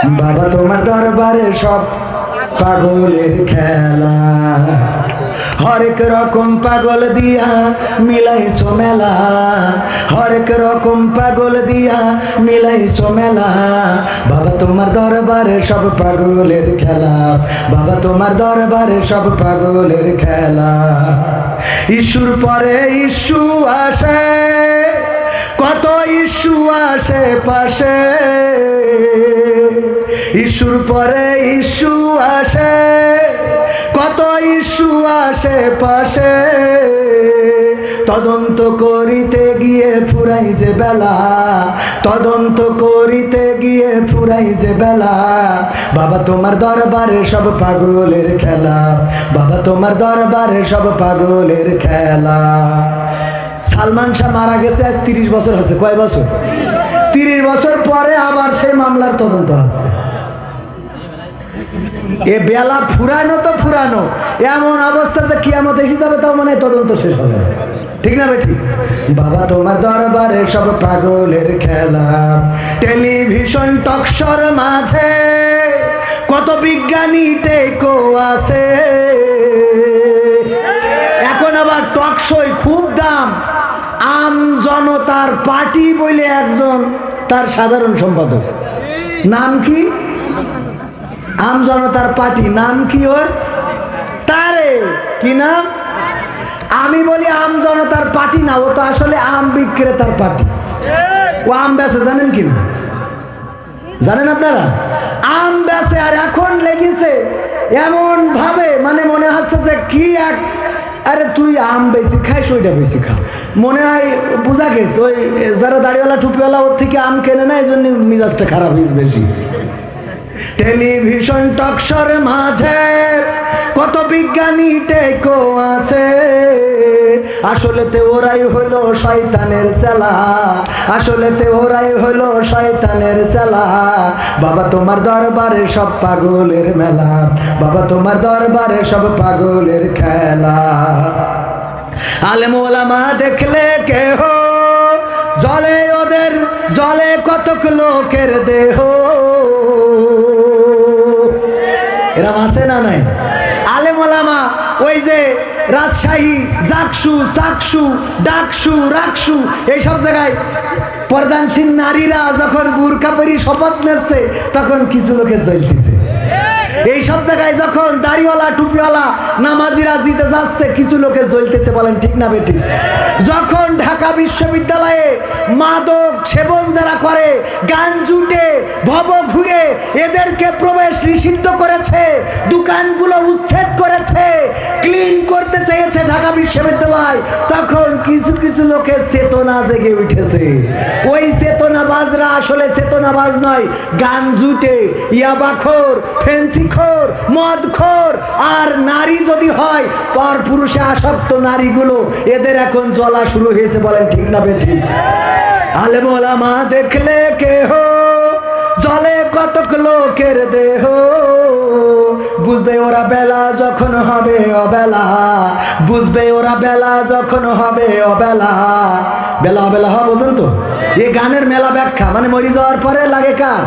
বাবা তোমার দরবারে সব পাগলের খেলা, হরেক রকম পাগল দিয়া মিলাইছো মেলা, হরেক রকম পাগল দিয়া মিলাইছো মেলা। বাবা তোমার দরবারে সব পাগলের খেলা, বাবা তোমার দরবারে সব পাগলের খেলা। ইস্যুর পরে ইস্যু আসে, কত ইস্যু আসে পাশে, ইস্যুর পরে ইস্যু আসে, কত ইস্যু আসে পাশে। তদন্ত করিতে গিয়ে ফুরাই যে বেলা, তদন্ত করিতে গিয়ে ফুরাই যে বেলা। বাবা তোমার দরবারে সব পাগলের খেলা, বাবা তোমার দরবারে সব পাগলের খেলা। সালমান শাহ মারা গেছে আজ 30 বছর হচ্ছে। কয় বছর? 30 বছর পরে আবার সেই মামলার তদন্ত আছে। এ বেলা ফুরানো তো ফুরানো, এমন অবস্থা যে কিয়ামত এসে যাবে তাও মনে হয় তদন্ত শেষ হবে, ঠিক না বেঠিক? বাবা তোমার দরবারে সব পাগলের খেলা। টেলিভিশন টকশোর মাঝে কত বিজ্ঞানী টেকো আছে, এখন আবার টকশোয় খুব দাম। আম জনতার পার্টি বলে একজন তার সাধারণ সম্পাদক, নাম কি? আম জনতার পার্টি, নাম কি ওর? তারে কি নাম? আমি বলি আম জনতার পার্টি না, ও তো আসলে আম বিক্রেতার পার্টি। ও আম বেচে, জানেন কি না? জানেন আপনারা? আম বেচে, আর এখন লেগেছে এমন ভাবে, মানে মনে হচ্ছে যে কি এক, আরে তুই আম বেশি খাইস ওইটা বেশি খা, মনে হয় বোঝা গেছে। ওই যারা দাড়িওয়ালা টুপিওয়ালা ওর থেকে আম কেনে না, এই জন্য মিজাজটা খারাপ হয়েছে বেশি। টেলিভিশন টকশোর মাঝে কত বিজ্ঞানী টেকো আছে, আসলেতে ওরাই হলো শয়তানের চেলা, আসলেতে ওরাই হলো শয়তানের চেলা। বাবা তোমার দরবারে সব পাগলের মেলা, বাবা তোমার দরবারে সব পাগলের খেলা। আলেম ওলামা দেখলে কেহ জলে, ওদের জলে কতক লোকের দেহ। এরা আছে না নাই? আলেম ওলামা ওই যে রাজশাহী, জাকসু, চাকসু, ডাকসু, রাকসু, এইসব জায়গায় পর্দানসীন নারীরা যখন বুরকা পরি শপথ নিচ্ছে তখন কিছু লোকে জ্বলতেছে। এই সব জায়গায় যখন দাড়িওয়ালা টুপিওয়ালা নামাজিরা জিতে যাচ্ছে কিছু লোকে জ্বলতেছে, বলেন ঠিক না বেঠিক? যখন ঢাকা বিশ্ববিদ্যালয়ে মাদক সেবন যারা করে, গান জুটে, ভব ঘুরে, এদেরকে প্রবেশ নিষিদ্ধ করেছে, দোকানগুলো উচ্ছেদ করেছে, ক্লিন করতে চেয়েছে ঢাকা বিশ্ববিদ্যালয়, তখন কিছু কিছু লোকের চেতনা জেগে উঠেছে। ওই চেতনাবাজরা আসলে চেতনাবাজ নয়, গান জুটে, ইয়াবাখোর, ফেন্সিখোর, মদখোর, আর নারী যদি হয় পর পুরুষে আসক্ত নারীগুলো, এদের এখন জ্বলা শুরু হয়েছে, বলেন ঠিক না বেঠিক? আলেম ওলামা দেখলে কেহ জলে কতক লোকের দেহ, বুঝবে ওরা বেলা যখন হবে অবেলা, বুঝবে ওরা বেলা যখন হবে অবেলা। বেলা অবেলা হয় বোঝেন তো? এই গানের মেলা ব্যাখ্যা, মানে মরি যাওয়ার পরে লাগে কার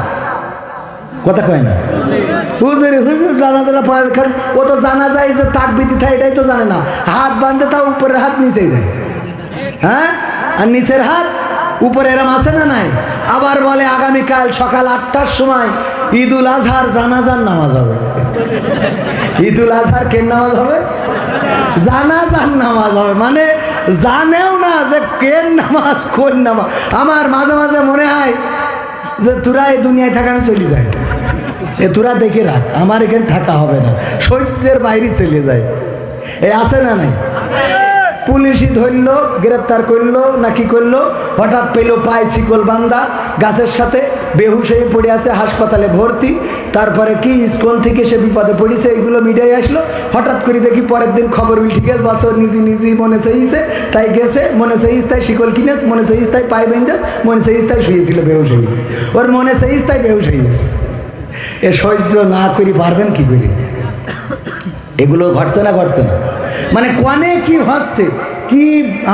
কথা কয় না? হুজুর হুজুর জানাজানা পড়া, ও তো জানা যায় যে তাকবিদি থাকে এটাই তো জানে না। হাত বাঁধে তাও উপরের হাত নিচেই দেয়, হ্যাঁ, আর নিচের হাত উপরে, এরম আছে না নাই? আবার বলে আগামীকাল সকাল 8টার সময় ঈদুল আজহার জানাজার নামাজ হবে। ঈদুল আজহার কেন নামাজ হবে? জানাজার নামাজ হবে, মানে জানেও না যে কেন নামাজ কোন নামাজ। আমার মাঝে মাঝে মনে হয় যে তোরা এই দুনিয়ায় থাকা, আমি চলে যাই, এ তোরা দেখে রাখ, আমার এখানে থাকা হবে না, সহ্যের বাইরে চলে যায়। এ আছে না নাই? পুলিশই ধরলো, গ্রেপ্তার করলো না কি করলো, হঠাৎ পেলো পায়ে শিকল বান্ধা গাছের সাথে, বেহুশ হয়ে পড়ে আছে, হাসপাতালে ভর্তি। তারপরে কি স্কুল থেকে সে বিপদে পড়েছে, এইগুলো মিডিয়ায় আসলো। হঠাৎ করে দেখি পরের দিন খবর উল্টে গেল, বছর নিজে নিজেই মনে চাইছে তাই গেছে, মনে চাইছে তাই শিকল কিনেছে, মনে চাইছে তাই পায়ে বেঁধে, মনে চাইছে তাই শুয়েছিল বেহুশ হয়ে, ওর মনে চাইছে তাই বেহুশ হয়েছে। এ সহ্য না করি পারবেন কি করে? এগুলো ঘটছে না ঘটছে না, মানে কনে কি হচ্ছে কি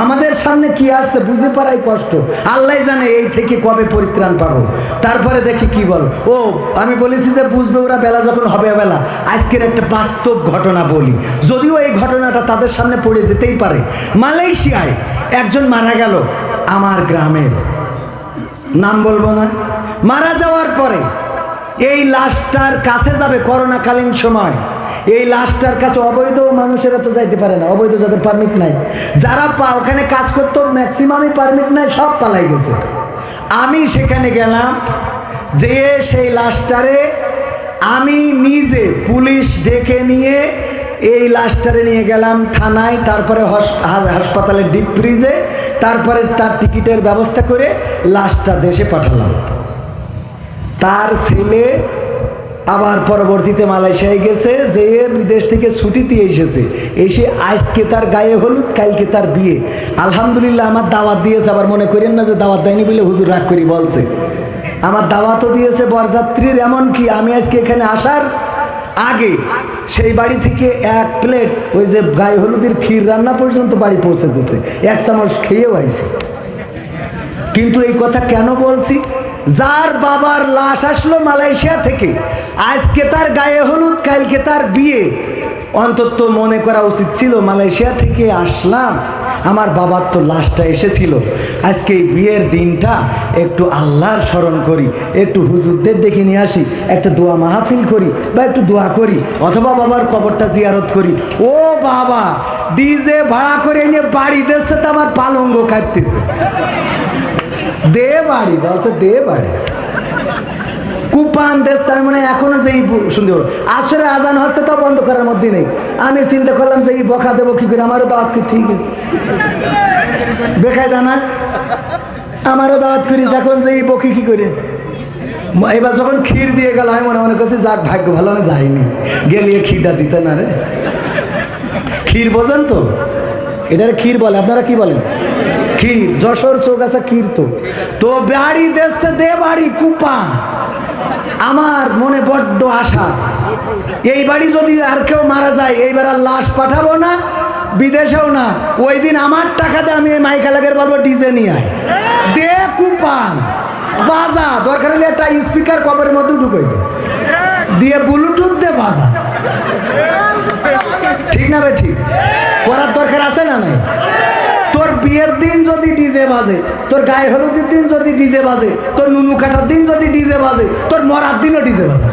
আমাদের সামনে কি আসছে বুঝে পারাই কষ্ট। আল্লাহ জানে এই থেকে কবে পরিত্রাণ পাবো। তারপরে দেখি কি বল। ও আমি বলেছি যে বুঝবে ওরা বেলা যখন হবে বেলা। আজকের একটা বাস্তব ঘটনা বলি, যদিও এই ঘটনাটা তাদের সামনে পড়ে যেতেই পারে। মালয়েশিয়ায় একজন মারা গেল আমার গ্রামের, নাম বলবো না। মারা যাওয়ার পরে এই লাশটার কাছে যাবে করোনাকালীন সময়। এই লাশটার কাছে অবৈধ মানুষেরা তো যাইতে পারে না, অবৈধ যাদের পারমিট নাই, যারা ওখানে কাজ করতো ম্যাক্সিমামই পারমিট নাই, সব পালাই গেছে। আমি সেখানে গেলাম, যে সেই লাশটারে আমি নিজে পুলিশ ডেকে নিয়ে এই লাশটারে নিয়ে গেলাম থানায়, তারপরে হাসপাতালের ডিপ ফ্রিজে, তারপরে তার টিকিটের ব্যবস্থা করে লাশটা দেশে পাঠালাম। তার ছেলে আবার পরবর্তীতে মালয়েশিয়ায় গেছে, যে বিদেশ থেকে ছুটিতে এসেছে, এসে আজকে তার গায়ে হলুদ, কালকে তার বিয়ে। আলহামদুলিল্লাহ আমার দাওয়াত দিয়েছে, আবার মনে করেন না যে দাওয়াত দেয়নি বলে হুজুর রাগ করি বলছে। আমার দাওয়াতও দিয়েছে বরযাত্রীর, এমন কি আমি আজকে এখানে আসার আগে সেই বাড়ি থেকে 1 প্লেট ওই যে গায়ে হলুদের ক্ষীর রান্না পর্যন্ত বাড়ি পৌঁছে দিয়েছে, 1 চামচ খেয়েও আইছে। কিন্তু এই কথা কেন বলছি? যার বাবার লাশ আসলো মালয়েশিয়া থেকে, আজকে তার গায়ে হলুদ, কালকে তার বিয়ে, অন্তত মনে করা উচিত ছিল মালয়েশিয়া থেকে আসলাম, আমার বাবার তো লাশটা এসেছিল, আজকে এই বিয়ের দিনটা একটু আল্লাহর স্মরণ করি, একটু হুজুরদের ডেকে নিয়ে আসি, একটা দোয়া মাহফিল করি বা একটু দোয়া করি, অথবা বাবার কবরটা জিয়ারত করি। ও বাবা, ডিজে ভাড়া করে এনে বাড়ি দিচ্ছে, তো আমার পালঙ্গ কাটতেছে। দে বাড়ি বলছে, দে বাড়ি কুপান দেশ। আমি মনে এখনো যে শুনতে আসলে আজান হচ্ছে, তো বন্ধ করার মধ্যে নেই। আমি চিন্তা করলাম যে এই বকা দেবো কি করে, আমারও দাওয়াত কি ঠিক আছে বেখায় দানা, আমারও দাওয়াত করিস এখন যে এই বকি কি করে। এবার যখন ক্ষীর দিয়ে গেল, আমি মনে করছি যাক ভাগ্য ভালো আমি যাইনি, গেলিয়ে ক্ষীরটা দিতে না রে। ক্ষীর বোঝেন তো, এটার ক্ষীর বলে, আপনারা কি বলেন? ক্ষীর। যশোর চৌগাছা ক্ষীর। তো বাড়ি দেখছে, দে বাড়ি কুপা। আমার মনে বড্ড আশা, এই বাড়ি যদি আর কেউ মারা যায়, এইবার আর লাশ পাঠাবো না, বিদেশেও না। ওই দিন আমার টাকাতে আমি এই মাইকালাগের বলবো ডিজে নিয়ে আয়, দে কুপান বাজা, দরকার হলে একটা স্পিকার কবরের মধ্যে ঢুকাই দে, দিয়ে ব্লুটুথ দে বাজা। ঠিক না ভাই? ঠিক করার দরকার আছে না নাই? তোর বিয়ের দিন যদি ডিজে বাজে, তোর গায়ে হলুদের দিন যদি ডিজে বাজে, তোর নুনু কাটার দিন যদি ডিজে বাজে, তোর মরার দিনও ডিজে বাজে।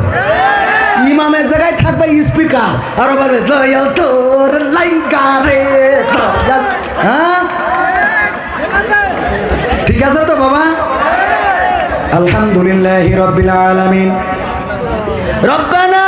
ইমামের জায়গায় থাকবে স্পিকার, আর বলবে দয়াল তোর লাইগা রে। হ্যাঁ ঠিক আছে তো বাবা? আলহামদুলিল্লাহি রাব্বিল আলামিন। রব্বানা